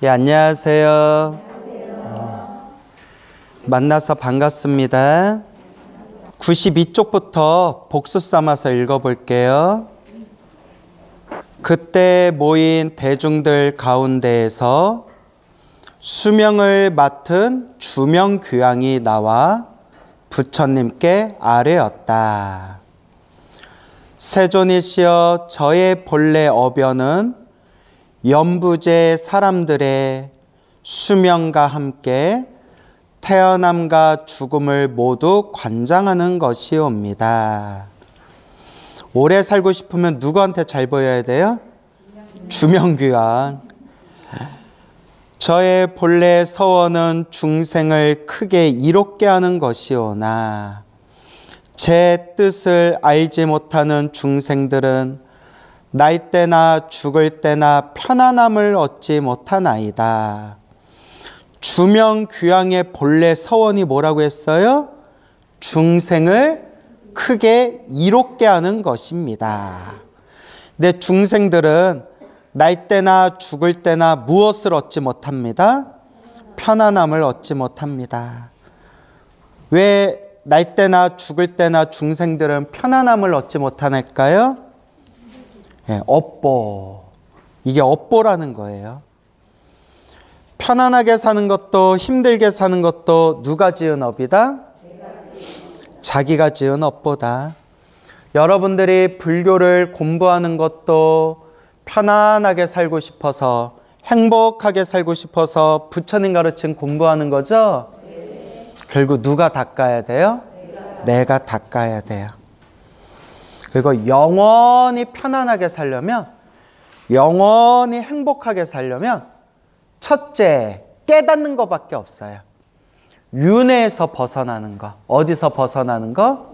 예, 안녕하세요. 만나서 반갑습니다. 92쪽부터 복수 삼아서 읽어볼게요. 그때 모인 대중들 가운데에서 수명을 맡은 주명귀왕이 나와 부처님께 아뢰었다. 세존이시여, 저의 본래 어변은 연부제 사람들의 수명과 함께 태어남과 죽음을 모두 관장하는 것이옵니다. 오래 살고 싶으면 누구한테 잘 보여야 돼요? 주명귀왕. 저의 본래 서원은 중생을 크게 이롭게 하는 것이오나 제 뜻을 알지 못하는 중생들은 날 때나 죽을 때나 편안함을 얻지 못하나이다. 주명귀왕의 본래 서원이 뭐라고 했어요? 중생을 크게 이롭게 하는 것입니다. 근데 중생들은 날 때나 죽을 때나 무엇을 얻지 못합니다? 편안함을 얻지 못합니다. 왜 날 때나 죽을 때나 중생들은 편안함을 얻지 못하는가요? 예, 업보. 이게 업보라는 거예요. 편안하게 사는 것도 힘들게 사는 것도 누가 지은 업이다? 자기가 지은 업보다. 여러분들이 불교를 공부하는 것도 편안하게 살고 싶어서 행복하게 살고 싶어서 부처님 가르친 공부하는 거죠? 결국 누가 닦아야 돼요? 내가 닦아야 돼요. 그리고 영원히 편안하게 살려면, 영원히 행복하게 살려면 첫째, 깨닫는 것밖에 없어요. 윤회에서 벗어나는 거. 어디서 벗어나는 거?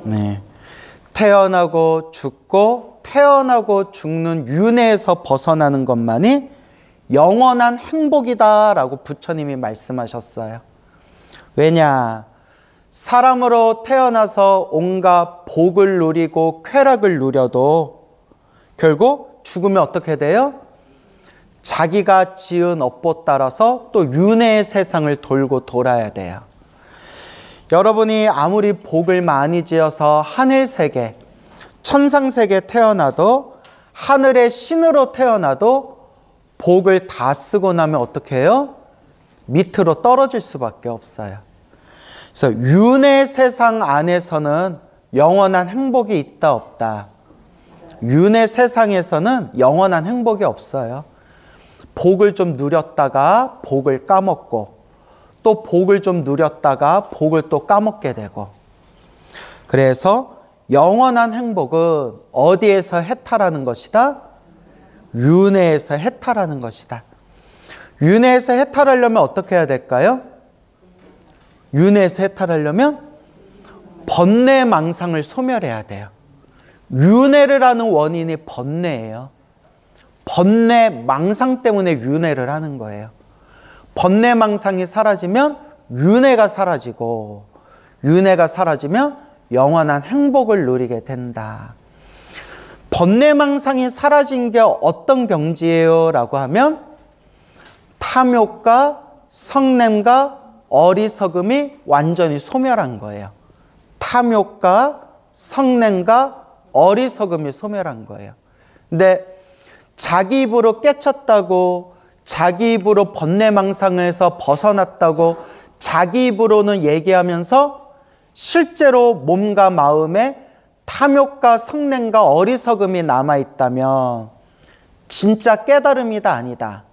네. 태어나고 죽고 태어나고 죽는 윤회에서 벗어나는 것만이 영원한 행복이다라고 부처님이 말씀하셨어요. 왜냐? 사람으로 태어나서 온갖 복을 누리고 쾌락을 누려도 결국 죽으면 어떻게 돼요? 자기가 지은 업보 따라서 또 윤회의 세상을 돌고 돌아야 돼요. 여러분이 아무리 복을 많이 지어서 하늘세계, 천상세계 태어나도, 하늘의 신으로 태어나도 복을 다 쓰고 나면 어떻게 해요? 밑으로 떨어질 수밖에 없어요. 그래서 윤회 세상 안에서는 영원한 행복이 있다 없다. 윤회 세상에서는 영원한 행복이 없어요. 복을 좀 누렸다가 복을 까먹고, 또 복을 좀 누렸다가 복을 또 까먹게 되고. 그래서 영원한 행복은 어디에서 해탈하는 것이다? 윤회에서 해탈하는 것이다. 윤회에서 해탈하려면 어떻게 해야 될까요? 윤회에서 해탈하려면 번뇌망상을 소멸해야 돼요. 윤회를 하는 원인이 번뇌예요. 번뇌망상 때문에 윤회를 하는 거예요. 번뇌망상이 사라지면 윤회가 사라지고, 윤회가 사라지면 영원한 행복을 누리게 된다. 번뇌망상이 사라진 게 어떤 경지예요? 라고 하면 탐욕과 성냄과 어리석음이 완전히 소멸한 거예요. 탐욕과 성냄과 어리석음이 소멸한 거예요. 근데 자기 입으로 깨쳤다고, 자기 입으로 번뇌망상에서 벗어났다고 자기 입으로는 얘기하면서 실제로 몸과 마음에 탐욕과 성냄과 어리석음이 남아있다면 진짜 깨달음이다 아니다?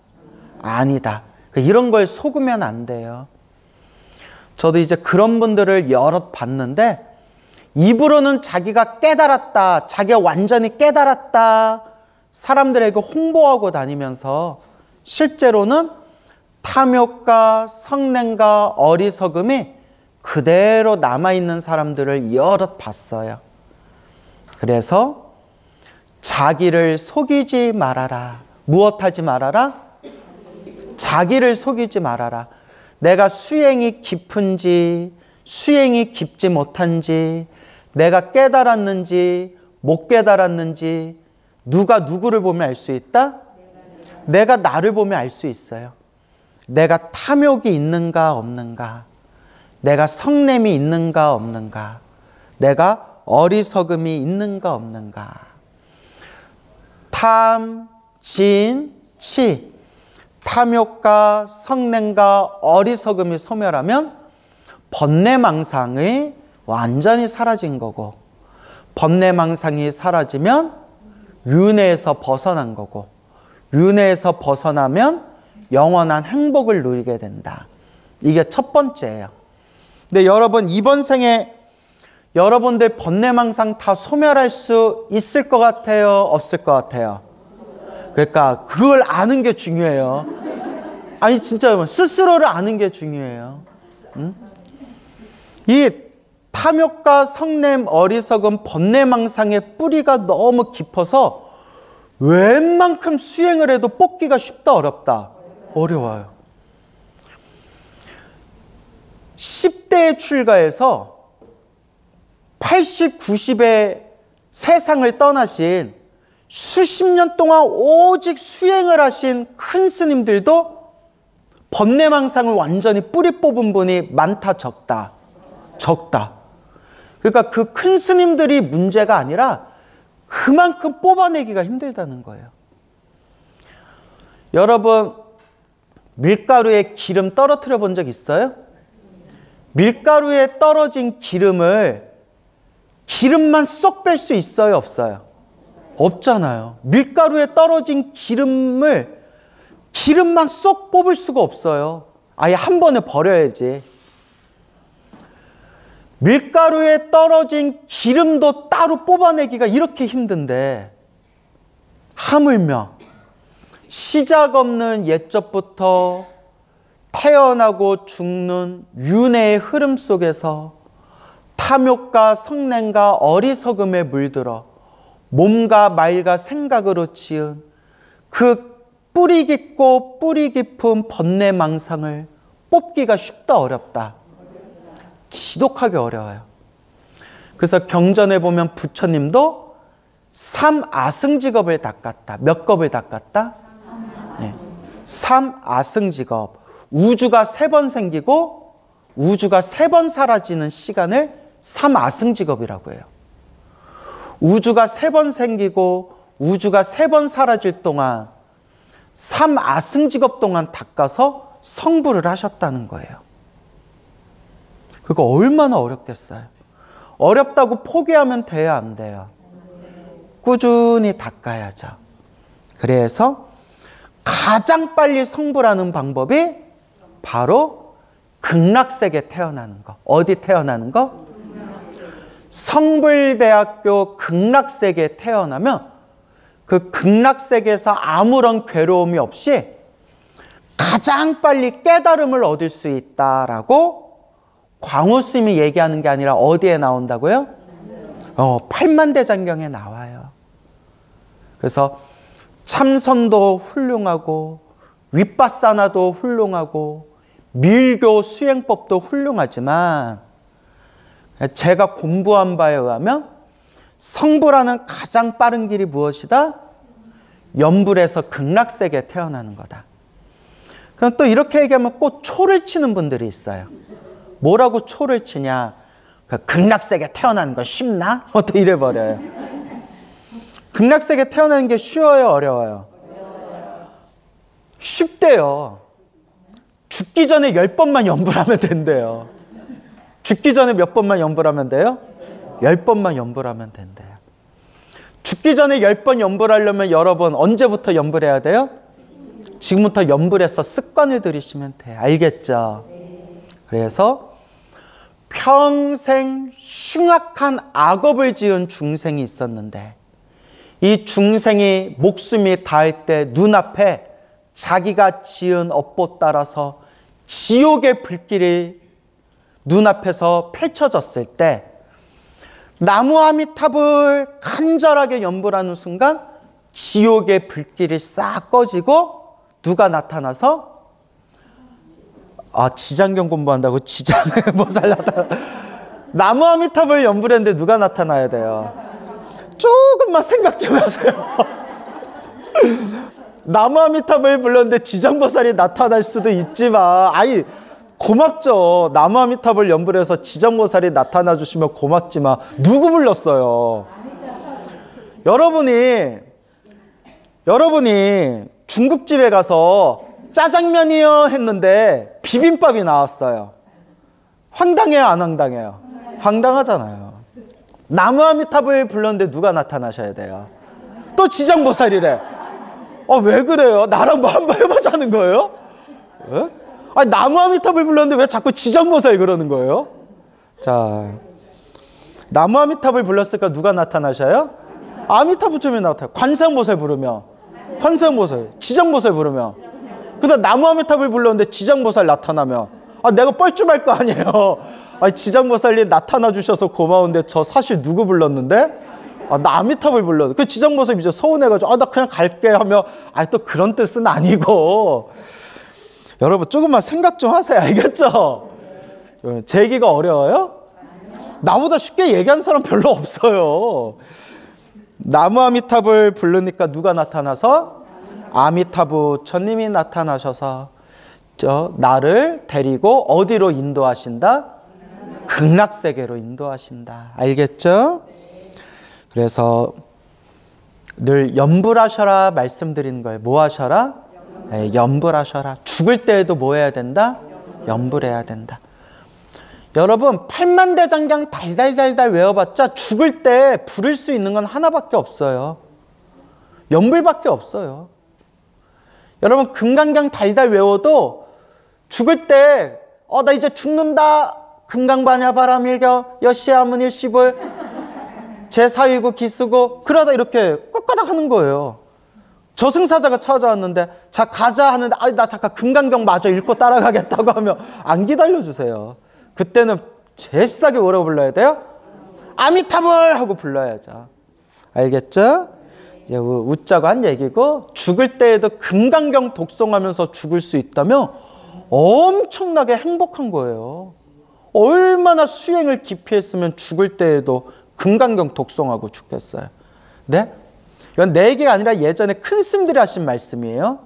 아니다. 이런 걸 속으면 안 돼요. 저도 이제 그런 분들을 여럿 봤는데 입으로는 자기가 깨달았다, 자기가 완전히 깨달았다 사람들에게 홍보하고 다니면서 실제로는 탐욕과 성냄과 어리석음이 그대로 남아있는 사람들을 여럿 봤어요. 그래서 자기를 속이지 말아라. 무엇하지 말아라? 자기를 속이지 말아라. 내가 수행이 깊은지 수행이 깊지 못한지, 내가 깨달았는지 못 깨달았는지 누가 누구를 보면 알 수 있다? 내가 나를 보면 알 수 있어요. 내가 탐욕이 있는가 없는가, 내가 성냄이 있는가 없는가, 내가 어리석음이 있는가 없는가. 탐, 진, 치, 탐욕과 성냄과 어리석음이 소멸하면 번뇌망상이 완전히 사라진 거고, 번뇌망상이 사라지면 윤회에서 벗어난 거고, 윤회에서 벗어나면 영원한 행복을 누리게 된다. 이게 첫 번째예요. 근데 여러분, 이번 생에 여러분들 번뇌망상 다 소멸할 수 있을 것 같아요? 없을 것 같아요? 그러니까 그걸 아는 게 중요해요. 아니 진짜 스스로를 아는 게 중요해요. 응? 이 탐욕과 성냄, 어리석음, 번뇌망상의 뿌리가 너무 깊어서 웬만큼 수행을 해도 뽑기가 쉽다 어렵다? 어려워요. 10대에 출가해서 80, 90에 세상을 떠나신 수십 년 동안 오직 수행을 하신 큰 스님들도 번뇌망상을 완전히 뿌리 뽑은 분이 많다 적다? 적다. 그러니까 그 큰 스님들이 문제가 아니라 그만큼 뽑아내기가 힘들다는 거예요. 여러분, 밀가루에 기름 떨어뜨려 본 적 있어요? 밀가루에 떨어진 기름만 쏙 뺄 수 있어요, 없어요? 없잖아요. 밀가루에 떨어진 기름만 쏙 뽑을 수가 없어요. 아예 한 번에 버려야지. 밀가루에 떨어진 기름도 따로 뽑아내기가 이렇게 힘든데, 하물며 시작 없는 옛적부터 태어나고 죽는 윤회의 흐름 속에서 탐욕과 성냄과 어리석음에 물들어 몸과 말과 생각으로 지은 그 뿌리 깊고 뿌리 깊은 번뇌망상을 뽑기가 쉽다 어렵다? 지독하게 어려워요. 그래서 경전에 보면 부처님도 삼아승직업을 닦았다. 몇 겁을 닦았다? 네. 삼아승직업. 우주가 3번 생기고 우주가 3번 사라지는 시간을 삼아승직업이라고 해요. 우주가 3번 생기고 우주가 3번 사라질 동안 삼아승직업 동안 닦아서 성불을 하셨다는 거예요. 그거 얼마나 어렵겠어요. 어렵다고 포기하면 돼요, 안 돼요? 꾸준히 닦아야죠. 그래서 가장 빨리 성불하는 방법이 바로 극락세계 태어나는 거. 어디 태어나는 거? 성불대학교 극락세계에 태어나면 그 극락세계에서 아무런 괴로움이 없이 가장 빨리 깨달음을 얻을 수 있다라고 광우스님이 얘기하는 게 아니라 어디에 나온다고요? 팔만대장경에 나와요. 그래서 참선도 훌륭하고 윗바사나도 훌륭하고 밀교 수행법도 훌륭하지만 제가 공부한 바에 의하면 성불하는 가장 빠른 길이 무엇이다? 연불에서 극락세계에 태어나는 거다. 그럼 또 이렇게 얘기하면 꼭 초를 치는 분들이 있어요. 뭐라고 초를 치냐? 극락세계 태어나는 건 쉽나? 또 이래버려요. 극락세계 태어나는 게 쉬워요, 어려워요? 쉽대요. 죽기 전에 10번만 연불하면 된대요. 죽기 전에 몇 번만 연불하면 돼요? 10번만 연불하면 된대요. 죽기 전에 10번 연불하려면 여러분 언제부터 연불해야 돼요? 지금부터 연불해서 습관을 들이시면 돼요. 알겠죠? 그래서 평생 흉악한 악업을 지은 중생이 있었는데 이 중생이 목숨이 닿을 때 눈앞에 자기가 지은 업보 따라서 지옥의 불길이 눈앞에서 펼쳐졌을 때 나무 아미탑을 간절하게 연불하는 순간 지옥의 불길이 싹 꺼지고 누가 나타나서 지장경 공부한다고 지장을 뭐 살라다. 나무 아미탑을 연불했는데 누가 나타나야 돼요? 조금만 생각 좀 하세요. 나무 아미타불 불렀는데 지장보살이 나타날 수도 있지만, 아니, 고맙죠. 나무 아미타불 연불 해서 지장보살이 나타나 주시면 고맙지만, 누구 불렀어요? 여러분이 중국집에 가서 짜장면이요 했는데 비빔밥이 나왔어요. 황당해요, 안 황당해요? 황당하잖아요. 나무 아미타불 불렀는데 누가 나타나셔야 돼요? 또 지장보살이래. 왜 그래요? 나랑 뭐 한번 해보자는 거예요? 예? 아니, 나무 아미타불 불렀는데 왜 자꾸 지장보살 그러는 거예요? 자, 나무 아미타불 불렀으니까 누가 나타나셔요? 아미타불쯤에 나타나요. 관세음보살 부르면 관세음보살, 지장보살 부르면. 그래서 나무 아미타불 불렀는데 지장보살 나타나면 내가 뻘쭘할 거 아니에요. 지장보살이 나타나 주셔서 고마운데 저 사실 누구 불렀는데? 나 아미타불 불렀는데. 그 지장보살 이제 서운해가지고 나 그냥 갈게 하면 또 그런 뜻은 아니고. 여러분 조금만 생각 좀 하세요. 알겠죠? 제 얘기가 어려워요? 나보다 쉽게 얘기하는 사람 별로 없어요. 나무 아미타불 부르니까 누가 나타나서? 아미타부 천님이 나타나셔서 나를 데리고 어디로 인도하신다? 극락세계로 인도하신다. 알겠죠? 그래서 늘 염불하셔라 말씀드린 걸 뭐 하셔라? 염불하셔라. 죽을 때에도 뭐 해야 된다? 염불해야 된다. 여러분, 팔만대장경 달달달달 외워봤자 죽을 때 부를 수 있는 건 하나밖에 없어요. 염불밖에 없어요. 여러분, 금강경 달달 외워도 죽을 때 나 이제 죽는다. 금강반야 바람일경 여시아문 일시불 제사위고 기수고 그러다 이렇게 꽉가닥 하는 거예요. 저승사자가 찾아왔는데 자 가자 하는데 나 잠깐 금강경 마저 읽고 따라가겠다고 하면 안 기다려주세요. 그때는 제일 싸게 뭐라고 불러야 돼요? 아미타불 하고 불러야죠. 알겠죠? 이제 웃자고 한 얘기고, 죽을 때에도 금강경 독송하면서 죽을 수 있다면 엄청나게 행복한 거예요. 얼마나 수행을 깊이 했으면 죽을 때에도 금강경 독송하고 죽겠어요. 네? 이건 내 얘기가 아니라 예전에 큰 스님들이 하신 말씀이에요.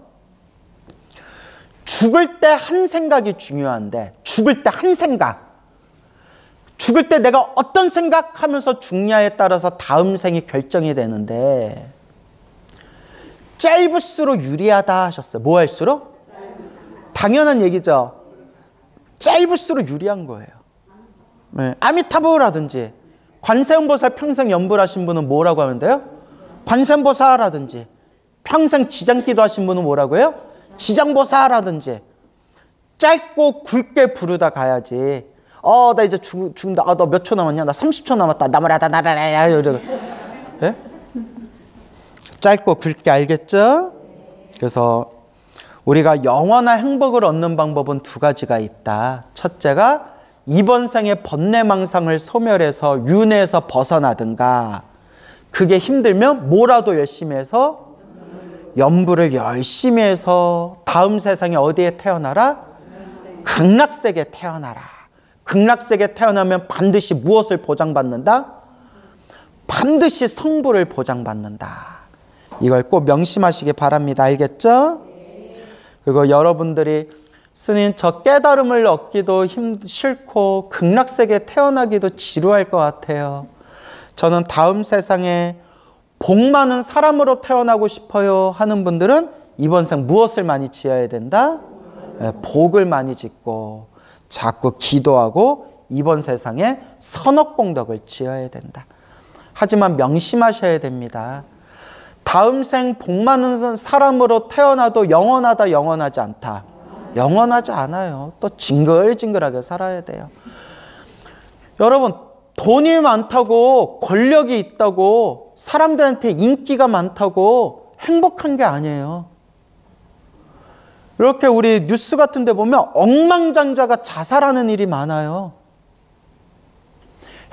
죽을 때 한 생각이 중요한데, 죽을 때 한 생각. 죽을 때 내가 어떤 생각하면서 죽냐에 따라서 다음 생이 결정이 되는데, 짧을수록 유리하다 하셨어요. 뭐 할수록? 당연한 얘기죠. 짧을수록 유리한 거예요. 네. 아미타불라든지 관세음보살 평생 연불하신 분은 뭐라고 하면 돼요? 관세음보살라든지 평생 지장기도 하신 분은 뭐라고 해요? 지장보살라든지. 짧고 굵게 부르다 가야지. 나 이제 죽는다. 너 몇 초 남았냐? 나 30초 남았다. 나무라다 나라라. 이러고. 네? 짧고 굵게. 알겠죠? 그래서 우리가 영원한 행복을 얻는 방법은 두 가지가 있다. 첫째가 이번 생의 번뇌망상을 소멸해서 윤회에서 벗어나든가, 그게 힘들면 뭐라도 열심히 해서 염불을 열심히 해서 다음 세상에 어디에 태어나라? 극락세계에 태어나라. 극락세계에 태어나면 반드시 무엇을 보장받는다? 반드시 성부를 보장받는다. 이걸 꼭 명심하시기 바랍니다. 알겠죠? 그리고 여러분들이 스님 저 깨달음을 얻기도 싫고 극락세계에 태어나기도 지루할 것 같아요. 저는 다음 세상에 복 많은 사람으로 태어나고 싶어요 하는 분들은 이번 생 무엇을 많이 지어야 된다? 복을 많이 짓고 자꾸 기도하고 이번 세상에 선업공덕을 지어야 된다. 하지만 명심하셔야 됩니다. 다음 생 복 많은 사람으로 태어나도 영원하다, 영원하지 않다. 영원하지 않아요. 또 징글징글하게 살아야 돼요. 여러분, 돈이 많다고 권력이 있다고 사람들한테 인기가 많다고 행복한 게 아니에요. 이렇게 우리 뉴스 같은 데 보면 억만장자가 자살하는 일이 많아요.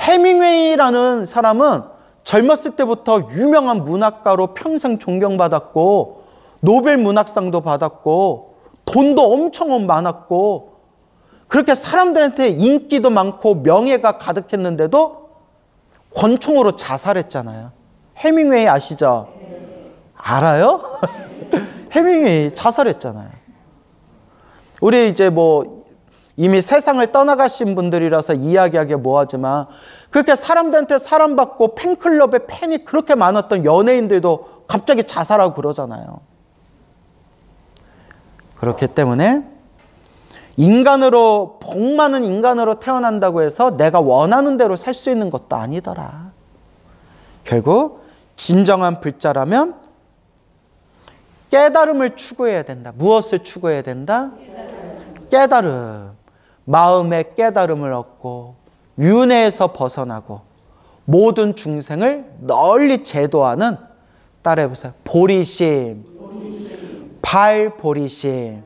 해밍웨이라는 사람은 젊었을 때부터 유명한 문학가로 평생 존경받았고 노벨 문학상도 받았고 돈도 엄청 많았고 그렇게 사람들한테 인기도 많고 명예가 가득했는데도 권총으로 자살했잖아요. 해밍웨이 아시죠? 알아요? 해밍웨이 자살했잖아요. 우리 이제 뭐 이미 세상을 떠나가신 분들이라서 이야기하기 뭐하지만 그렇게 사람들한테 사랑받고 팬클럽에 팬이 그렇게 많았던 연예인들도 갑자기 자살하고 그러잖아요. 그렇기 때문에 인간으로, 복 많은 인간으로 태어난다고 해서 내가 원하는 대로 살 수 있는 것도 아니더라. 결국 진정한 불자라면 깨달음을 추구해야 된다. 무엇을 추구해야 된다? 깨달음. 마음의 깨달음을 얻고 윤회에서 벗어나고 모든 중생을 널리 제도하는, 따라해보세요. 보리심. 발보리심.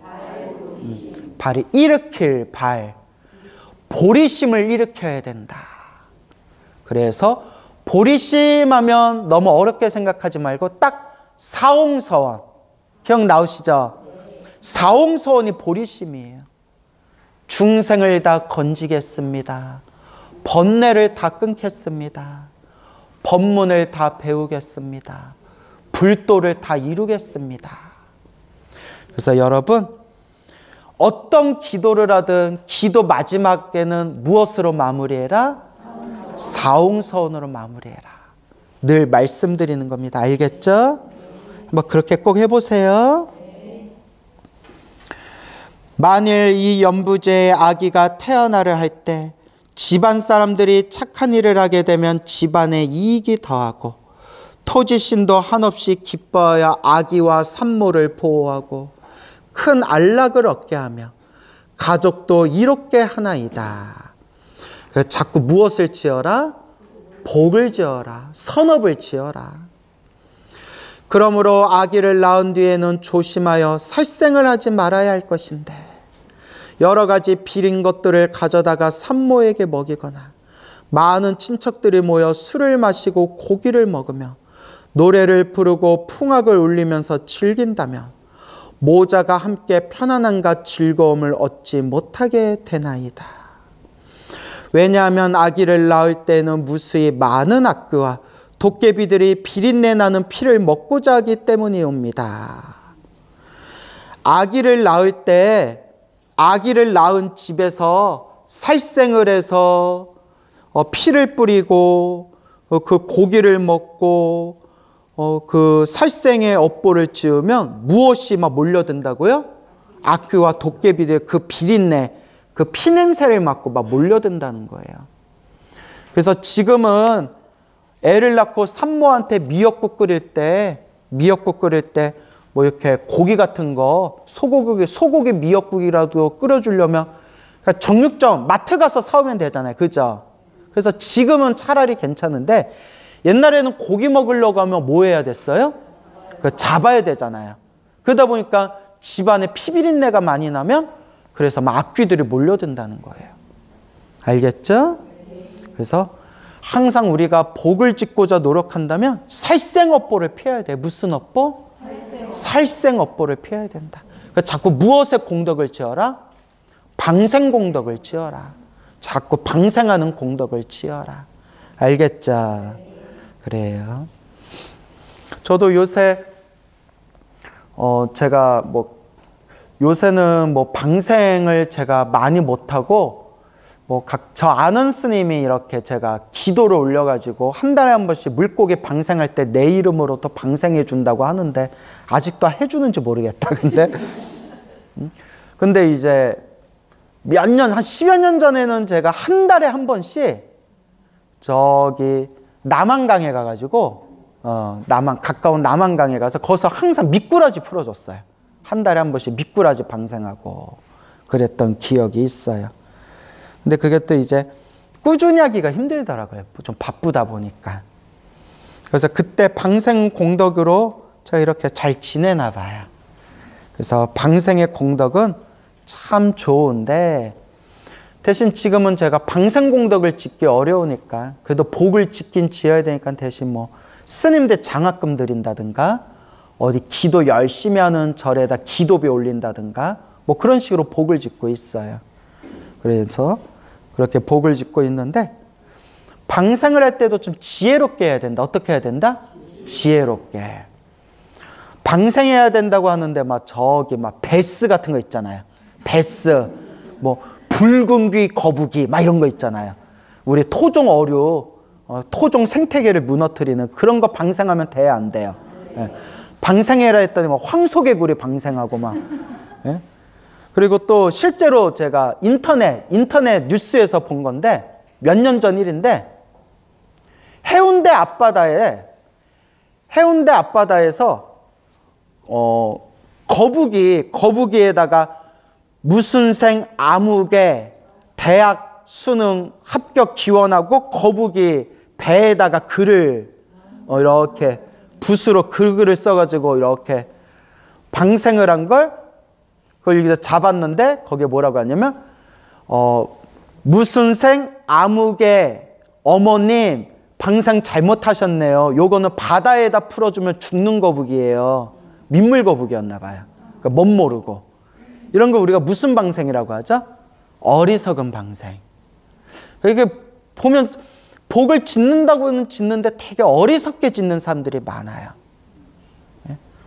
발이 일으킬 발. 보리심을 일으켜야 된다. 그래서 보리심하면 너무 어렵게 생각하지 말고 딱 사홍서원. 기억 나오시죠? 사홍서원이 보리심이에요. 중생을 다 건지겠습니다. 번뇌를 다 끊겠습니다. 법문을 다 배우겠습니다. 불도를 다 이루겠습니다. 그래서 여러분, 어떤 기도를 하든 기도 마지막에는 무엇으로 마무리해라? 사홍서원으로 마무리해라. 늘 말씀드리는 겁니다. 알겠죠? 뭐 그렇게 꼭 해보세요. 만일 이 연부제의 아기가 태어나려 할 때 집안 사람들이 착한 일을 하게 되면 집안에 이익이 더하고 토지신도 한없이 기뻐하여 아기와 산모를 보호하고 큰 안락을 얻게 하며 가족도 이롭게 하나이다. 자꾸 무엇을 지어라? 복을 지어라. 선업을 지어라. 그러므로 아기를 낳은 뒤에는 조심하여 살생을 하지 말아야 할 것인데 여러 가지 비린 것들을 가져다가 산모에게 먹이거나 많은 친척들이 모여 술을 마시고 고기를 먹으며 노래를 부르고 풍악을 울리면서 즐긴다면 모자가 함께 편안함과 즐거움을 얻지 못하게 되나이다. 왜냐하면 아기를 낳을 때는 무수히 많은 악귀와 도깨비들이 비린내 나는 피를 먹고자 하기 때문이옵니다. 아기를 낳을 때 아기를 낳은 집에서 살생을 해서 피를 뿌리고 그 고기를 먹고 그 살생의 업보를 지으면 무엇이 막 몰려든다고요? 악귀와 도깨비들 그 비린내, 그 피냄새를 맡고 막 몰려든다는 거예요. 그래서 지금은 애를 낳고 산모한테 미역국 끓일 때 뭐 이렇게 고기 같은 거 소고기 미역국이라도 끓여주려면 그러니까 정육점 마트 가서 사오면 되잖아요. 그죠? 그래서 지금은 차라리 괜찮은데 옛날에는 고기 먹으려고 하면 뭐 해야 됐어요? 잡아야 되잖아요. 그러다 보니까 집안에 피비린내가 많이 나면 그래서 막 악귀들이 몰려든다는 거예요. 알겠죠? 그래서 항상 우리가 복을 짓고자 노력한다면 살생업보를 피해야 돼. 무슨 업보? 살생업보를 피해야 된다. 그러니까 자꾸 무엇에 공덕을 지어라? 방생공덕을 지어라. 자꾸 방생하는 공덕을 지어라. 알겠죠? 그래요. 저도 요새 제가 뭐 요새는 뭐 방생을 제가 많이 못하고 뭐 저 아는 스님이 이렇게 제가 기도를 올려가지고 한 달에 한 번씩 물고기 방생할 때 내 이름으로 또 방생해 준다고 하는데 아직도 해주는지 모르겠다. 근데 이제 몇 년, 한 10여 년 전에는 제가 한 달에 한 번씩 저기 남한강에 가가지고 가까운 남한강에 가서 거기서 항상 미꾸라지 풀어줬어요. 한 달에 한 번씩 미꾸라지 방생하고 그랬던 기억이 있어요. 근데 그게 또 이제 꾸준히 하기가 힘들더라고요. 좀 바쁘다 보니까. 그래서 그때 방생 공덕으로 제가 이렇게 잘 지내나 봐요. 그래서 방생의 공덕은 참 좋은데 대신 지금은 제가 방생 공덕을 짓기 어려우니까 그래도 복을 짓긴 지어야 되니까 대신 뭐 스님들 장학금 드린다든가 어디 기도 열심히 하는 절에다 기도비 올린다든가 뭐 그런 식으로 복을 짓고 있어요. 그래서 그렇게 복을 짓고 있는데 방생을 할 때도 좀 지혜롭게 해야 된다. 어떻게 해야 된다? 지혜롭게. 방생해야 된다고 하는데 막 저기 막 베스 같은 거 있잖아요. 베스, 뭐 붉은 귀 거북이 막 이런 거 있잖아요. 우리 토종 어류, 토종 생태계를 무너뜨리는 그런 거 방생하면 돼야 안 돼요? 예. 방생해라 했더니 막 황소개구리 방생하고 막. 예? 그리고 또 실제로 제가 인터넷 뉴스에서 본 건데 몇 년 전 일인데 해운대 앞바다에서 거북이에다가 무슨 생 아무개 대학 수능 합격 기원하고 거북이 배에다가 글을 이렇게 붓으로 글을 써가지고 이렇게 방생을 한 걸 그걸 여기서 잡았는데 거기에 뭐라고 하냐면 무슨 생 아무개 어머님 방생 잘못하셨네요. 요거는 바다에다 풀어주면 죽는 거북이에요. 민물 거북이였나 봐요. 그러니까 못 모르고. 이런 거 우리가 무슨 방생이라고 하죠? 어리석은 방생. 이게 보면 복을 짓는다고는 짓는데 되게 어리석게 짓는 사람들이 많아요.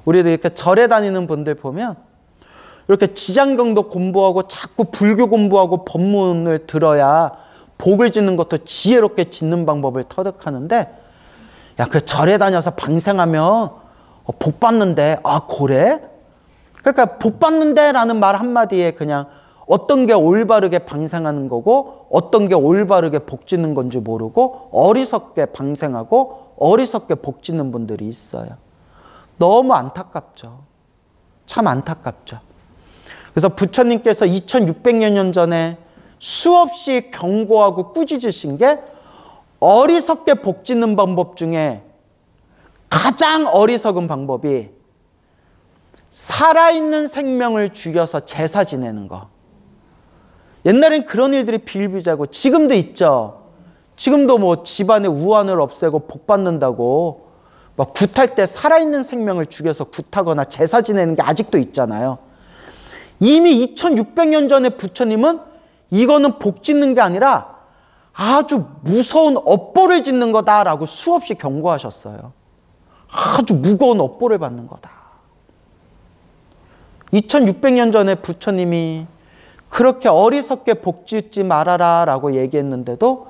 우리도 이렇게 절에 다니는 분들 보면 이렇게 지장경도 공부하고 자꾸 불교 공부하고 법문을 들어야 복을 짓는 것도 지혜롭게 짓는 방법을 터득하는데, 야, 그 절에 다녀서 방생하면 복 받는데, 아, 그래? 그러니까 복 받는데 라는 말 한마디에 그냥 어떤 게 올바르게 방생하는 거고 어떤 게 올바르게 복 짓는 건지 모르고 어리석게 방생하고 어리석게 복 짓는 분들이 있어요. 너무 안타깝죠. 참 안타깝죠. 그래서 부처님께서 2600여 년 전에 수없이 경고하고 꾸짖으신 게 어리석게 복 짓는 방법 중에 가장 어리석은 방법이 살아있는 생명을 죽여서 제사 지내는 거. 옛날엔 그런 일들이 비일비재하고 지금도 있죠. 지금도 뭐 집안의 우환을 없애고 복 받는다고 막 굿할 때 살아있는 생명을 죽여서 굿하거나 제사 지내는 게 아직도 있잖아요. 이미 2600년 전에 부처님은 이거는 복 짓는 게 아니라 아주 무서운 업보를 짓는 거다라고 수없이 경고하셨어요. 아주 무거운 업보를 받는 거다. 2600년 전에 부처님이 그렇게 어리석게 복 짓지 말아라 라고 얘기했는데도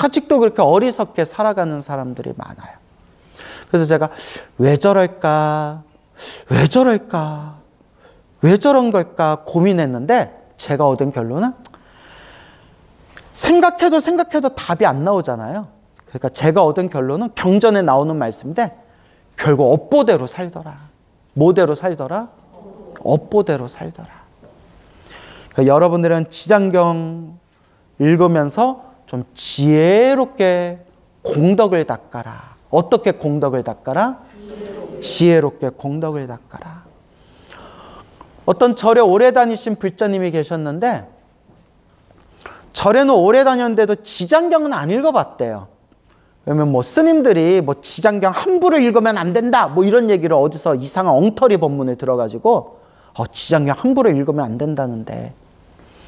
아직도 그렇게 어리석게 살아가는 사람들이 많아요. 그래서 제가 왜 저럴까? 왜 저럴까? 왜 저런 걸까? 고민했는데 제가 얻은 결론은 생각해도 답이 안 나오잖아요. 그러니까 제가 얻은 결론은 경전에 나오는 말씀인데 결국 업보대로 살더라. 뭐대로 살더라? 업보대로 살더라. 그러니까 여러분들은 지장경 읽으면서 좀 지혜롭게 공덕을 닦아라. 어떻게 공덕을 닦아라? 지혜롭게 공덕을 닦아라. 어떤 절에 오래 다니신 불자님이 계셨는데 절에는 오래 다녔는데도 지장경은 안 읽어봤대요. 왜냐면 뭐 스님들이 뭐 지장경 함부로 읽으면 안 된다 뭐 이런 얘기를 어디서 이상한 엉터리 법문을 들어가지고 지장경 함부로 읽으면 안 된다는데,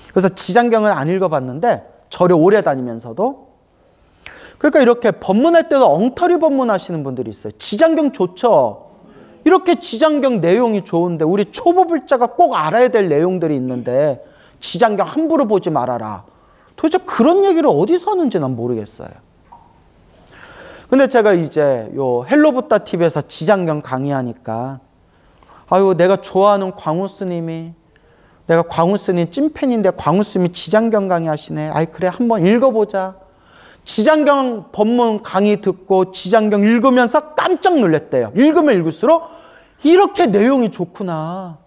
그래서 지장경을 안 읽어봤는데 절에 오래 다니면서도, 그러니까 이렇게 법문할 때도 엉터리 법문하시는 분들이 있어요. 지장경 좋죠. 이렇게 지장경 내용이 좋은데 우리 초보 불자가 꼭 알아야 될 내용들이 있는데 지장경 함부로 보지 말아라. 도대체 그런 얘기를 어디서 하는지 난 모르겠어요. 근데 제가 이제 요 헬로부타 TV에서 지장경 강의하니까 아유, 내가 좋아하는 광우 스님이, 내가 광우 스님 찐팬인데 광우 스님이 지장경 강의하시네. 아이, 그래, 한번 읽어보자. 지장경 법문 강의 듣고 지장경 읽으면서 깜짝 놀랐대요. 읽으면 읽을수록 이렇게 내용이 좋구나.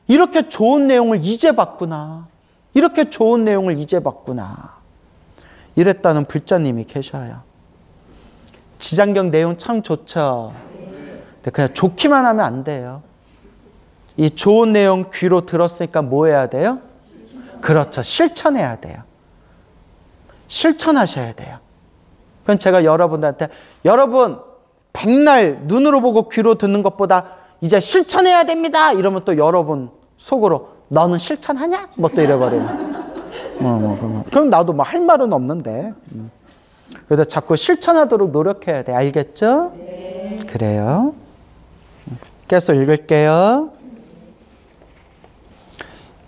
이렇게 좋은 내용을 이제 봤구나. 이렇게 좋은 내용을 이제 봤구나. 이랬다는 불자님이 계셔요. 지장경 내용 참 좋죠. 근데 그냥 좋기만 하면 안 돼요. 이 좋은 내용 귀로 들었으니까 뭐 해야 돼요? 그렇죠. 실천해야 돼요. 실천하셔야 돼요. 그럼 제가 여러분들한테 여러분 백날 눈으로 보고 귀로 듣는 것보다 이제 실천해야 됩니다. 이러면 또 여러분 속으로 너는 실천하냐? 뭐 또 이래버려요. 그럼 나도 뭐 할 말은 없는데. 그래서 자꾸 실천하도록 노력해야 돼. 알겠죠? 네. 그래요. 계속 읽을게요.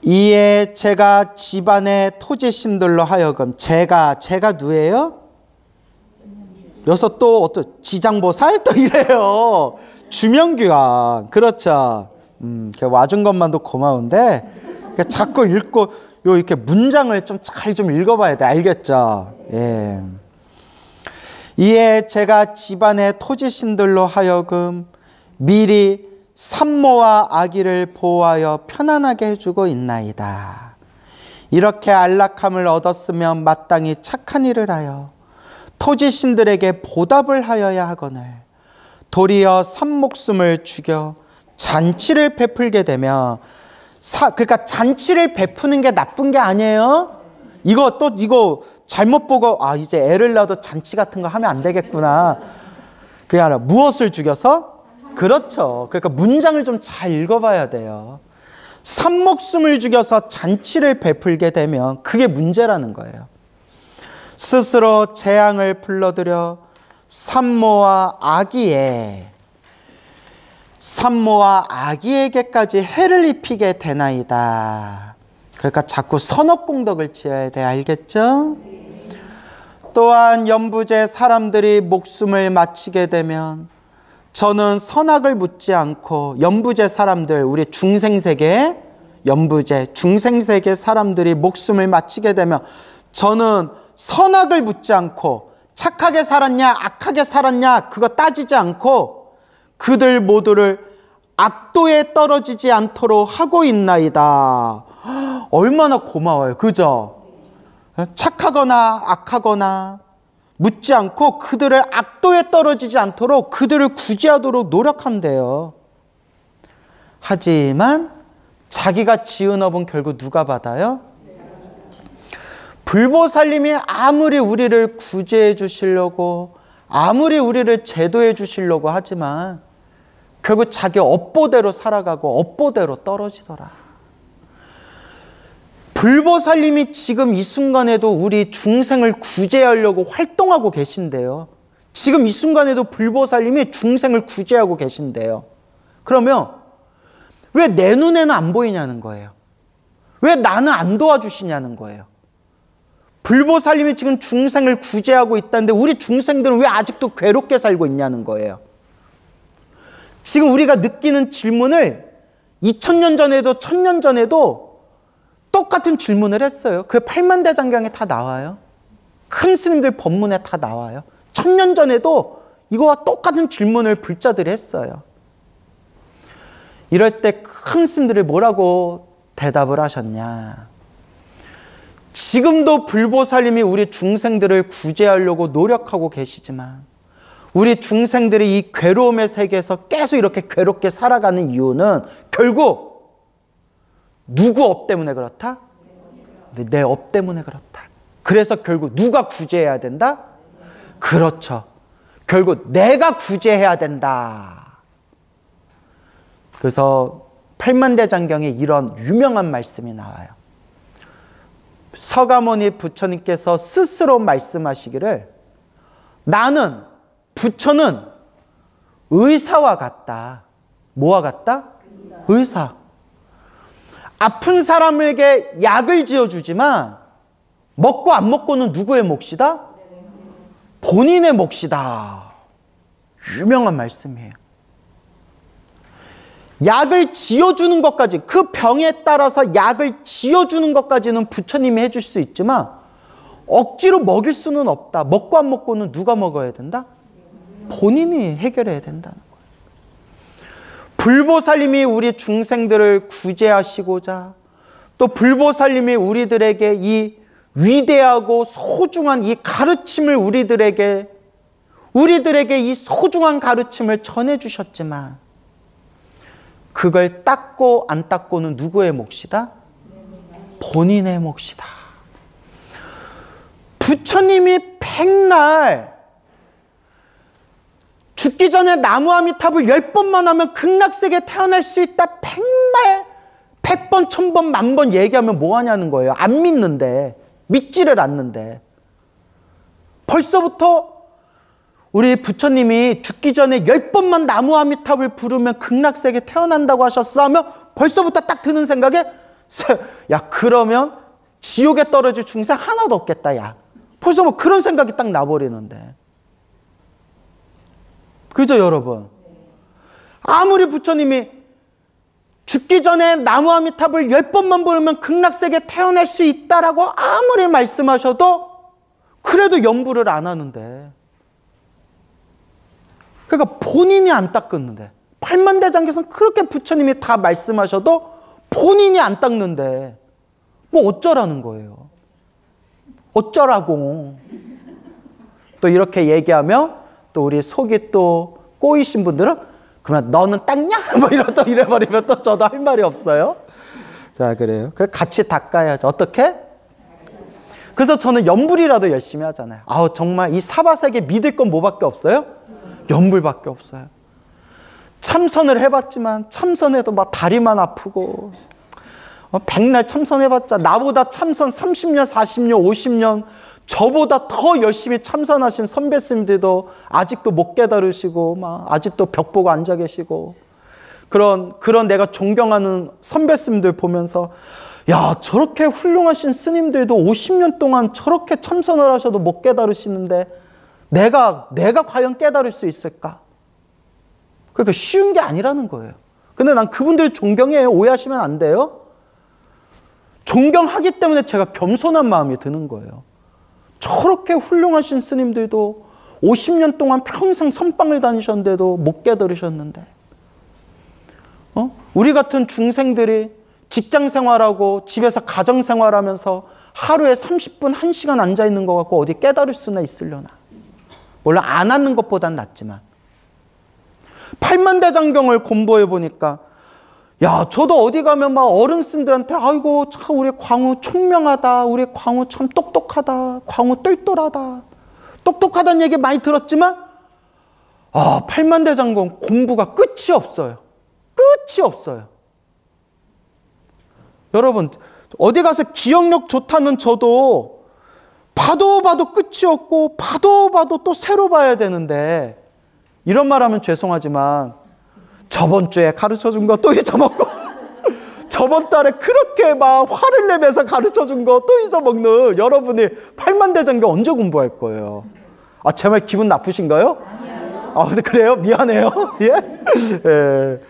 이에 제가 집안의 토지신들로 하여금 제가 누구예요? 여기서 또 어떤 지장보살 또 이래요. 주명귀환. 그렇죠. 와준 것만도 고마운데 자꾸 읽고 요 이렇게 문장을 좀 잘 좀 읽어봐야 돼. 알겠죠? 예. 이에 제가 집안의 토지신들로 하여금 미리 산모와 아기를 보호하여 편안하게 해주고 있나이다. 이렇게 안락함을 얻었으면 마땅히 착한 일을 하여 토지신들에게 보답을 하여야 하거늘 도리어 산목숨을 죽여 잔치를 베풀게 되면 그러니까 잔치를 베푸는 게 나쁜 게 아니에요. 이거 잘못 보고 이제 애를 낳아도 잔치 같은 거 하면 안 되겠구나. 그게 아니라 무엇을 죽여서? 그렇죠. 그러니까 문장을 좀 잘 읽어봐야 돼요. 산목숨을 죽여서 잔치를 베풀게 되면 그게 문제라는 거예요. 스스로 재앙을 불러들여 산모와 아기에게까지 해를 입히게 되나이다. 그러니까 자꾸 선업공덕을 지어야 돼. 알겠죠? 또한 연부제 사람들이 목숨을 마치게 되면 저는 선악을 묻지 않고 연부제 사람들, 우리 중생세계 연부제 중생세계 사람들이 목숨을 마치게 되면 저는 선악을 묻지 않고 착하게 살았냐 악하게 살았냐 그거 따지지 않고 그들 모두를 악도에 떨어지지 않도록 하고 있나이다. 얼마나 고마워요. 그죠? 착하거나 악하거나 묻지 않고 그들을 악도에 떨어지지 않도록 그들을 구제하도록 노력한대요. 하지만 자기가 지은 업은 결국 누가 받아요? 불보살님이 아무리 우리를 구제해 주시려고 아무리 우리를 제도해 주시려고 하지만 결국 자기 업보대로 살아가고 업보대로 떨어지더라. 불보살님이 지금 이 순간에도 우리 중생을 구제하려고 활동하고 계신데요. 지금 이 순간에도 불보살님이 중생을 구제하고 계신데요. 그러면 왜 내 눈에는 안 보이냐는 거예요. 왜 나는 안 도와주시냐는 거예요. 불보살님이 지금 중생을 구제하고 있다는데 우리 중생들은 왜 아직도 괴롭게 살고 있냐는 거예요. 지금 우리가 느끼는 질문을 2000년 전에도 1000년 전에도 똑같은 질문을 했어요. 그 팔만대장경에 다 나와요. 큰 스님들 법문에 다 나와요. 1000년 전에도 이거와 똑같은 질문을 불자들이 했어요. 이럴 때 큰 스님들이 뭐라고 대답을 하셨냐. 지금도 불보살님이 우리 중생들을 구제하려고 노력하고 계시지만 우리 중생들이 이 괴로움의 세계에서 계속 이렇게 괴롭게 살아가는 이유는 결국 누구 업 때문에 그렇다? 내 업 때문에 그렇다. 그래서 결국 누가 구제해야 된다? 그렇죠. 결국 내가 구제해야 된다. 그래서 팔만대장경에 이런 유명한 말씀이 나와요. 서가모니 부처님께서 스스로 말씀하시기를 나는 부처는 의사와 같다. 뭐와 같다? 의사. 아픈 사람에게 약을 지어주지만 먹고 안 먹고는 누구의 몫이다? 본인의 몫이다. 유명한 말씀이에요. 약을 지어주는 것까지 그 병에 따라서 약을 지어주는 것까지는 부처님이 해줄 수 있지만 억지로 먹일 수는 없다. 먹고 안 먹고는 누가 먹어야 된다? 본인이 해결해야 된다는 거예요. 불보살님이 우리 중생들을 구제하시고자 또 불보살님이 우리들에게 이 위대하고 소중한 이 가르침을 우리들에게 이 소중한 가르침을 전해주셨지만 그걸 닦고 안 닦고는 누구의 몫이다? 본인의 몫이다. 부처님이 백날 죽기 전에 나무아미탑을 10번만 하면 극락세계에 태어날 수 있다. 백날 100번, 1000번, 10,000번 얘기하면 뭐 하냐는 거예요. 안 믿는데. 믿지를 않는데. 벌써부터 우리 부처님이 죽기 전에 10번만 나무 아미탑을 부르면 극락세계 태어난다고 하셨어 하면 벌써부터 딱 드는 생각에 야 그러면 지옥에 떨어질 중생 하나도 없겠다. 야 벌써 뭐 그런 생각이 딱 나버리는데. 그죠 여러분? 아무리 부처님이 죽기 전에 나무 아미탑을 10번만 부르면 극락세계 태어날 수 있다라고 아무리 말씀하셔도 그래도 염불을 안 하는데. 그러니까 본인이 안 닦았는데. 팔만대장경에서는 그렇게 부처님이 다 말씀하셔도 본인이 안 닦는데 뭐 어쩌라는 거예요. 어쩌라고. 또 이렇게 얘기하면 또 우리 속이 또 꼬이신 분들은 그러면 너는 닦냐? 뭐 이래버리면 또 저도 할 말이 없어요. 자, 그래요. 같이 닦아야죠. 어떻게? 그래서 저는 염불이라도 열심히 하잖아요. 아우, 정말 이 사바세계 믿을 건 뭐밖에 없어요? 염불밖에 없어요. 참선을 해봤지만 참선해도 막 다리만 아프고 백날 참선해봤자 나보다 참선 30년, 40년, 50년 저보다 더 열심히 참선하신 선배 스님들도 아직도 못 깨달으시고 막 아직도 벽 보고 앉아 계시고 그런 내가 존경하는 선배 스님들 보면서 야 저렇게 훌륭하신 스님들도 50년 동안 저렇게 참선을 하셔도 못 깨달으시는데 내가 과연 깨달을 수 있을까? 그러니까 쉬운 게 아니라는 거예요. 근데 난 그분들 존경해요. 오해하시면 안 돼요. 존경하기 때문에 제가 겸손한 마음이 드는 거예요. 저렇게 훌륭하신 스님들도 50년 동안 평생 선방을 다니셨는데도 못 깨달으셨는데 우리 같은 중생들이 직장 생활하고 집에서 가정 생활하면서 하루에 30분, 1시간 앉아있는 거 갖고 어디 깨달을 수나 있으려나. 물론 안 하는 것보단 낫지만 팔만대장경을 공부해 보니까 야 저도 어디 가면 막 어른 스님들한테 아이고 참 우리 광우 총명하다, 우리 광우 참 똑똑하다, 광우 똘똘하다, 똑똑하다는 얘기 많이 들었지만 팔만대장경 공부가 끝이 없어요. 끝이 없어요. 여러분 어디 가서 기억력 좋다는 저도 봐도 끝이 없고 봐도 또 새로 봐야 되는데 이런 말 하면 죄송하지만 저번 주에 가르쳐준 거 또 잊어먹고 저번 달에 그렇게 막 화를 내면서 가르쳐준 거 또 잊어먹는 여러분이 팔만대장경 언제 공부할 거예요? 제 말 기분 나쁘신가요? 아니요. 근데 그래요? 미안해요. 예? 예.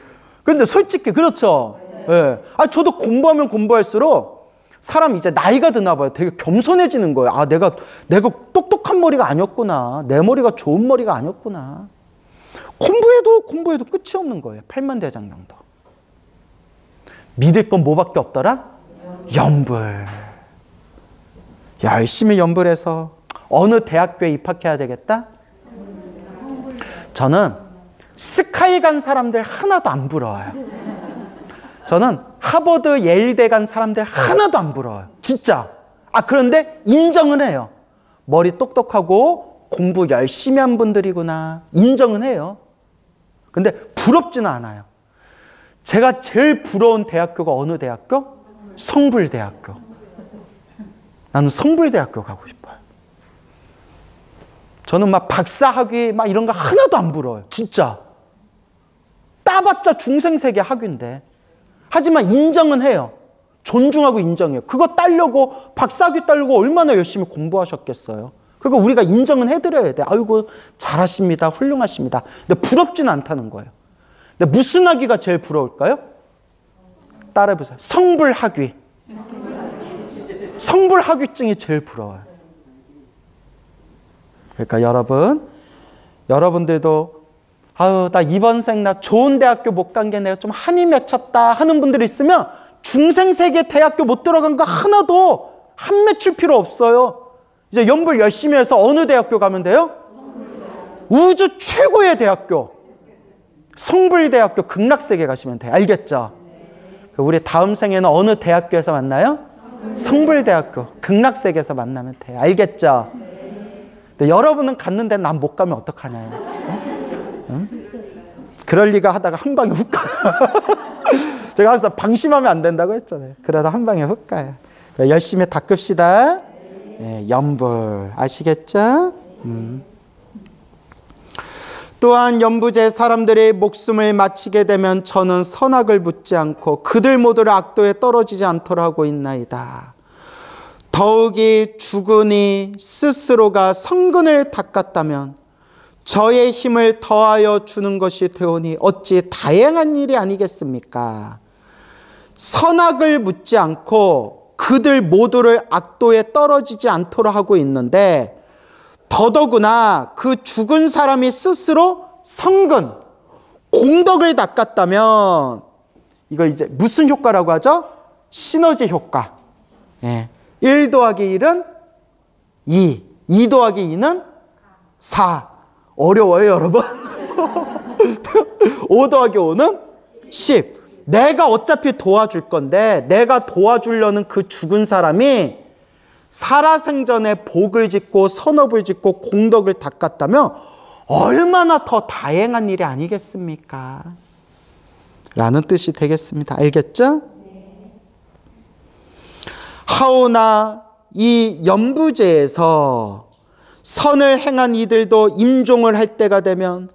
근데 솔직히 그렇죠. 예. 저도 공부하면 공부할수록 사람 이제 나이가 드나 봐요. 되게 겸손해지는 거예요. 내가 똑똑한 머리가 아니었구나. 내 머리가 좋은 머리가 아니었구나. 공부해도 끝이 없는 거예요. 팔만대장경도. 믿을 건 뭐밖에 없더라? 염불. 열심히 염불해서 어느 대학교에 입학해야 되겠다? 저는 스카이 간 사람들 하나도 안 부러워요. 저는 하버드, 예일대 간 사람들 하나도 안 부러워요. 진짜. 그런데 인정은 해요. 머리 똑똑하고 공부 열심히 한 분들이구나. 인정은 해요. 근데 부럽지는 않아요. 제가 제일 부러운 대학교가 어느 대학교? 성불대학교. 나는 성불대학교 가고 싶어요. 저는 막 박사학위 막 이런 거 하나도 안 부러워요. 진짜. 따봤자 중생세계 학위인데. 하지만 인정은 해요. 존중하고 인정해요. 그거 따려고 박사학위 따려고 얼마나 열심히 공부하셨겠어요. 그거 우리가 인정은 해드려야 돼. 아이고 잘하십니다. 훌륭하십니다. 근데 부럽지는 않다는 거예요. 근데 무슨 학위가 제일 부러울까요? 따라해보세요. 성불학위. 성불학위증이 제일 부러워요. 그러니까 여러분들도 나 이번 생 나 좋은 대학교 못 간 게 내가 좀 한이 맺혔다 하는 분들이 있으면 중생세계 대학교 못 들어간 거 하나도 한 맺힐 필요 없어요. 이제 연불 열심히 해서 어느 대학교 가면 돼요? 우주 최고의 대학교. 성불대학교 극락세계 가시면 돼요. 알겠죠? 우리 다음 생에는 어느 대학교에서 만나요? 성불대학교 극락세계에서 만나면 돼요. 알겠죠? 근데 여러분은 갔는데 난 못 가면 어떡하나요? 응? 그럴 리가 하다가 한 방에 훅 가요. 제가 항상 방심하면 안 된다고 했잖아요. 그러다 한 방에 훅 가요. 열심히 닦읍시다. 예, 염불 아시겠죠? 또한 연부제 사람들의 목숨을 마치게 되면 저는 선악을 묻지 않고 그들 모두를 악도에 떨어지지 않도록 하고 있나이다. 더욱이 죽으니 스스로가 성근을 닦았다면 저의 힘을 더하여 주는 것이 되오니 어찌 다행한 일이 아니겠습니까? 선악을 묻지 않고 그들 모두를 악도에 떨어지지 않도록 하고 있는데 더더구나 그 죽은 사람이 스스로 성근, 공덕을 닦았다면 이거 이제 무슨 효과라고 하죠? 시너지 효과. 1 더하기 1은 2, 2 더하기 2는 4. 어려워요, 여러분? 5 더하기 5는 10. 내가 어차피 도와줄 건데 내가 도와주려는 그 죽은 사람이 살아생전에 복을 짓고 선업을 짓고 공덕을 닦았다면 얼마나 더 다행한 일이 아니겠습니까? 라는 뜻이 되겠습니다. 알겠죠? 하오나 이 연부제에서 선을 행한 이들도 임종을 할 때가 되면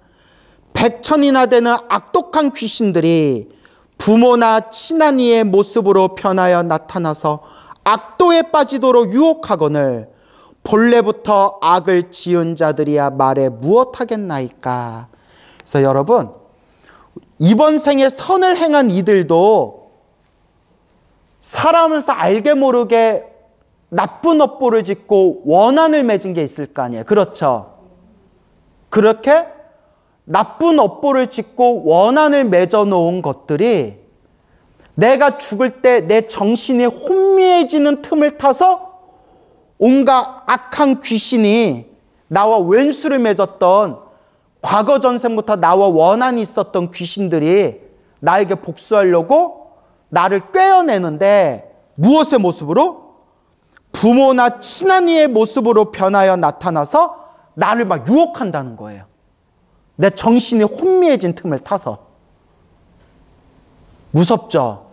100천이나 되는 악독한 귀신들이 부모나 친한 이의 모습으로 변하여 나타나서 악도에 빠지도록 유혹하거늘 본래부터 악을 지은 자들이야 말해 무엇하겠나이까. 그래서 여러분, 이번 생에 선을 행한 이들도 살아오면서 알게 모르게 나쁜 업보를 짓고 원한을 맺은 게 있을 거 아니에요. 그렇죠? 그렇게 나쁜 업보를 짓고 원한을 맺어 놓은 것들이 내가 죽을 때 내 정신이 혼미해지는 틈을 타서 온갖 악한 귀신이 나와 왼수를 맺었던 과거 전생부터 나와 원한이 있었던 귀신들이 나에게 복수하려고 나를 꿰어내는데 무엇의 모습으로? 부모나 친한 이의 모습으로 변하여 나타나서 나를 막 유혹한다는 거예요. 내 정신이 혼미해진 틈을 타서. 무섭죠?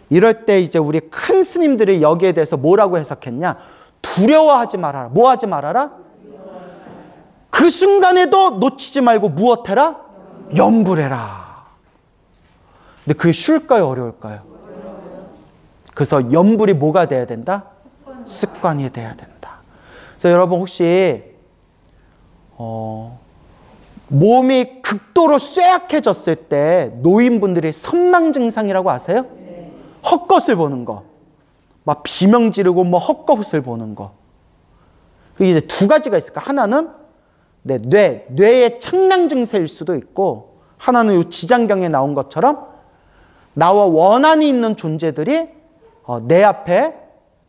이럴 때 이제 우리 큰 스님들이 여기에 대해서 뭐라고 해석했냐? 두려워하지 말아라. 뭐 하지 말아라? 그 순간에도 놓치지 말고 무엇해라? 염불해라. 근데 그게 쉬울까요? 어려울까요? 그래서 염불이 뭐가 돼야 된다? 습관이 돼야 된다. 그래서 여러분 혹시 몸이 극도로 쇠약해졌을 때 노인분들이 선망 증상이라고 아세요? 헛것을 보는 거. 막 비명 지르고 뭐 헛것을 보는 거. 그게 이제 두 가지가 있을까? 하나는 뇌의 착랑 증세일 수도 있고, 하나는 이 지장경에 나온 것처럼 나와 원한이 있는 존재들이 내 앞에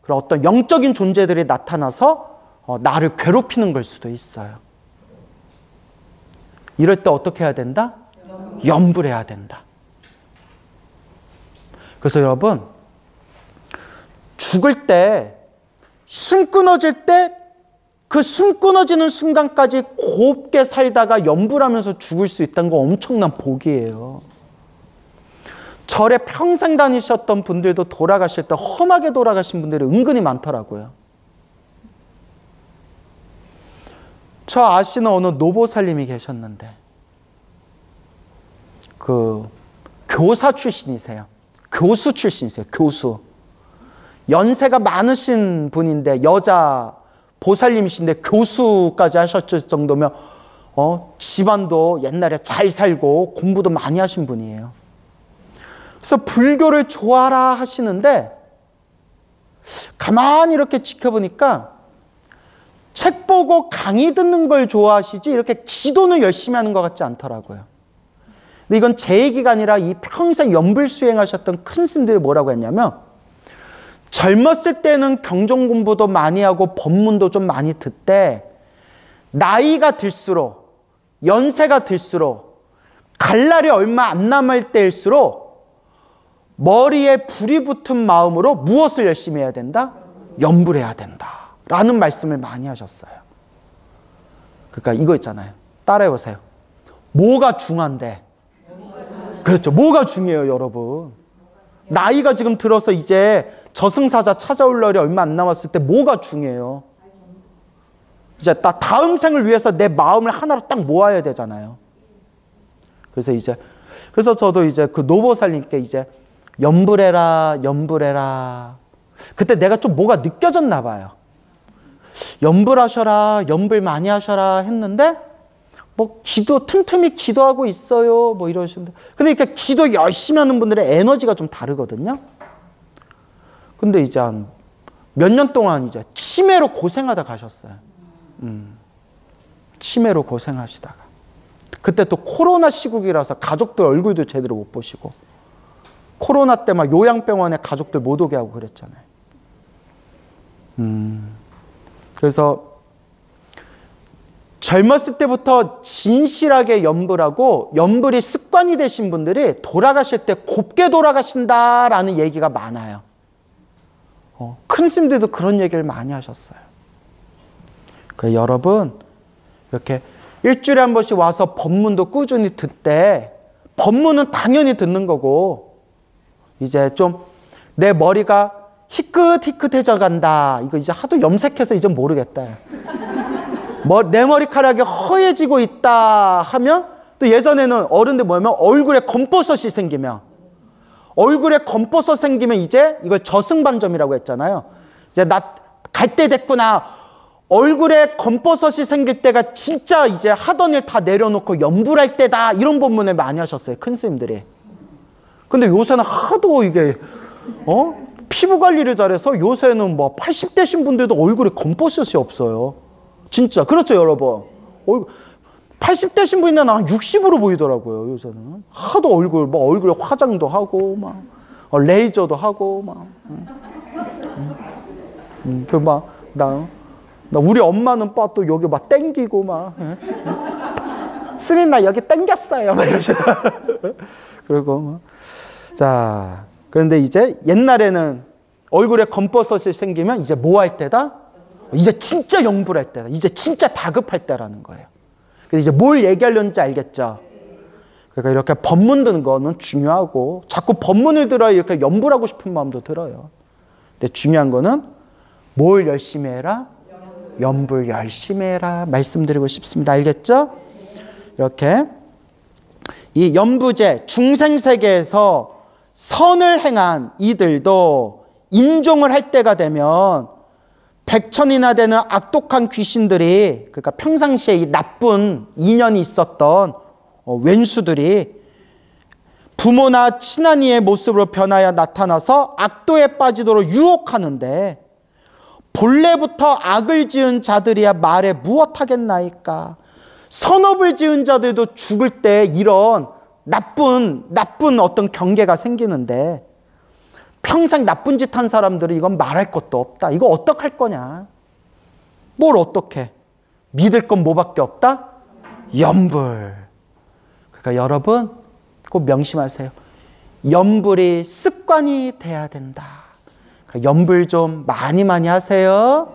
그런 어떤 영적인 존재들이 나타나서 나를 괴롭히는 걸 수도 있어요. 이럴 때 어떻게 해야 된다? 염불해야 된다. 그래서 여러분, 죽을 때, 숨 끊어질 때, 그 숨 끊어지는 순간까지 곱게 살다가 염불하면서 죽을 수 있다는 건 엄청난 복이에요. 절에 평생 다니셨던 분들도 돌아가실 때 험하게 돌아가신 분들이 은근히 많더라고요. 저 아시는 어느 노보살님이 계셨는데 그 교사 출신이세요. 교수 출신이세요. 교수. 연세가 많으신 분인데 여자 보살님이신데 교수까지 하셨을 정도면 집안도 옛날에 잘 살고 공부도 많이 하신 분이에요. 그래서 불교를 좋아라 하시는데 가만히 이렇게 지켜보니까 책 보고 강의 듣는 걸 좋아하시지 이렇게 기도는 열심히 하는 것 같지 않더라고요. 근데 이건 제 얘기가 아니라 이 평생 염불 수행하셨던 큰 스님들이 뭐라고 했냐면, 젊었을 때는 경전 공부도 많이 하고 법문도 좀 많이 듣되 나이가 들수록, 연세가 들수록, 갈 날이 얼마 안 남을 때일수록 머리에 불이 붙은 마음으로 무엇을 열심히 해야 된다? 염불해야 된다 라는 말씀을 많이 하셨어요. 그러니까 이거 있잖아요. 따라해보세요. 뭐가 중요한데? 그렇죠. 뭐가 중요해요, 여러분? 나이가 지금 들어서 이제 저승사자 찾아올 날이 얼마 안 남았을 때 뭐가 중요해요? 이제 다음 생을 위해서 내 마음을 하나로 딱 모아야 되잖아요. 그래서 저도 이제 그 노보살님께 이제 염불해라, 염불해라. 그때 내가 좀 뭐가 느껴졌나 봐요. 염불하셔라, 염불 많이 하셔라 했는데 뭐 틈틈이 기도하고 있어요. 뭐 이러시는데. 근데 이렇게 기도 열심히 하는 분들의 에너지가 좀 다르거든요. 근데 이제 한 몇 년 동안 이제 치매로 고생하다 가셨어요. 치매로 고생하시다가. 그때 또 코로나 시국이라서 가족들 얼굴도 제대로 못 보시고. 코로나 때 막 요양병원에 가족들 못 오게 하고 그랬잖아요. 그래서 젊었을 때부터 진실하게 염불하고 염불이 습관이 되신 분들이 돌아가실 때 곱게 돌아가신다라는 얘기가 많아요. 큰 스님들도 그런 얘기를 많이 하셨어요. 그러니까 여러분 이렇게 일주일에 한 번씩 와서 법문도 꾸준히 듣되 법문은 당연히 듣는 거고 이제 좀 내 머리가 희끗희끗해져 간다. 이거 이제 하도 염색해서 이제 모르겠다. 내 머리카락이 허해지고 있다 하면 또 예전에는 어른들 뭐냐면 얼굴에 검버섯이 생기면 이제 이걸 저승반점이라고 했잖아요. 이제 나 갈 때 됐구나. 얼굴에 검버섯이 생길 때가 진짜 이제 하던 일 다 내려놓고 염불할 때다. 이런 법문을 많이 하셨어요. 큰 스님들이. 근데 요새는 하도 이게 피부 관리를 잘해서 요새는 뭐 80대신 분들도 얼굴에 검버섯이 없어요. 진짜 그렇죠 여러분. 80대신 분인데 난 60으로 보이더라고요 요새는. 하도 얼굴에 화장도 하고 막 레이저도 하고 막. 나 우리 엄마는 또 여기 막 땡기고 막. 스님 나 여기 땡겼어요 막 이러셔. 그리고 자 그런데 이제 옛날에는 얼굴에 검버섯이 생기면 이제 뭐 할 때다? 이제 진짜 염불할 때다. 이제 진짜 다급할 때라는 거예요. 그래서 이제 뭘 얘기하려는지 알겠죠? 그러니까 이렇게 법문 듣는 거는 중요하고 자꾸 법문을 들어야 이렇게 염불하고 싶은 마음도 들어요. 근데 중요한 거는 뭘 열심히 해라? 염불 열심히 해라. 말씀드리고 싶습니다. 알겠죠? 이렇게 이 염부제 중생세계에서 선을 행한 이들도 임종을 할 때가 되면 100천이나 되는 악독한 귀신들이 그러니까 평상시에 이 나쁜 인연이 있었던 왼수들이 부모나 친한 이의 모습으로 변하여 나타나서 악도에 빠지도록 유혹하는데 본래부터 악을 지은 자들이야 말에 무엇하겠나이까. 선업을 지은 자들도 죽을 때 이런 나쁜 어떤 경계가 생기는데 평생 나쁜 짓 한 사람들은 이건 말할 것도 없다. 이거 어떡할 거냐. 뭘 어떡해. 믿을 건 뭐밖에 없다? 염불. 그러니까 여러분 꼭 명심하세요. 염불이 습관이 돼야 된다. 그러니까 염불 좀 많이 하세요.